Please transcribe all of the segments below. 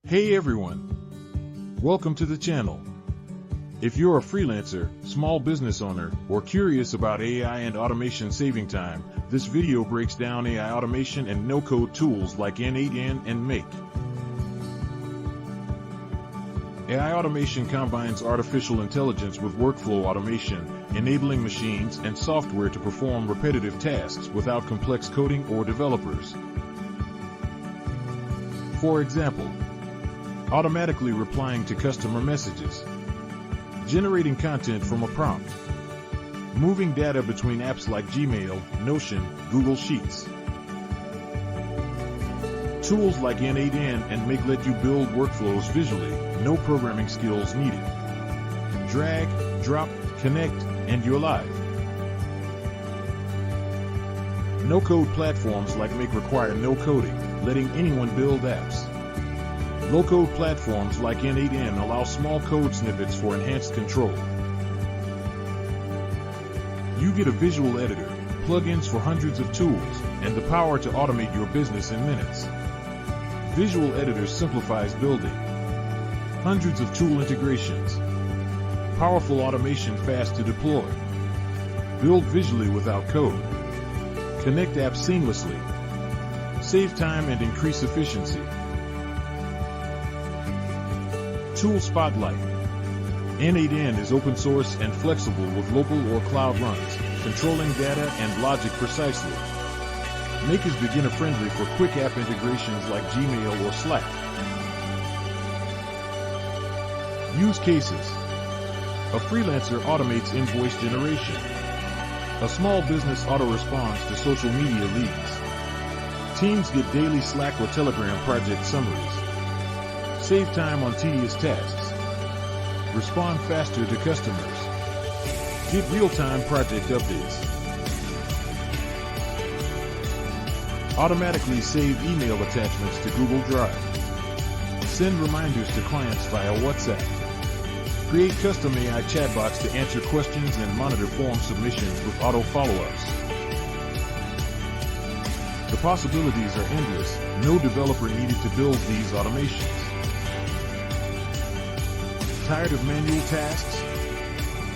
Hey everyone! Welcome to the channel. If you're a freelancer, small business owner, or curious about AI and automation saving time, this video breaks down AI automation and no-code tools like n8n and Make. AI automation combines artificial intelligence with workflow automation, enabling machines and software to perform repetitive tasks without complex coding or developers. For example, automatically replying to customer messages, generating content from a prompt, moving data between apps like Gmail, Notion, Google Sheets. Tools like n8n and Make let you build workflows visually, no programming skills needed. Drag, drop, connect, and you're live. No-code platforms like Make require no coding, letting anyone build apps. Low-code platforms like n8n allow small code snippets for enhanced control. You get a visual editor, plugins for hundreds of tools, and the power to automate your business in minutes. Visual Editor simplifies building. Hundreds of tool integrations. Powerful automation fast to deploy. Build visually without code. Connect apps seamlessly. Save time and increase efficiency. Tool Spotlight. n8n is open source and flexible with local or cloud runs, controlling data and logic precisely. Make is beginner-friendly for quick app integrations like Gmail or Slack. Use cases. A freelancer automates invoice generation. A small business auto-responds to social media leads. Teams get daily Slack or Telegram project summaries. Save time on tedious tasks. Respond faster to customers. Get real-time project updates. Automatically save email attachments to Google Drive. Send reminders to clients via WhatsApp. Create custom AI chatbots to answer questions and monitor form submissions with auto follow-ups. The possibilities are endless. No developer needed to build these automations. Tired of manual tasks?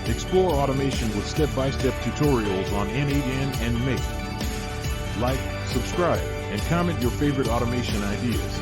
Explore automation with step-by-step tutorials on n8n and Make. Like, subscribe, and comment your favorite automation ideas.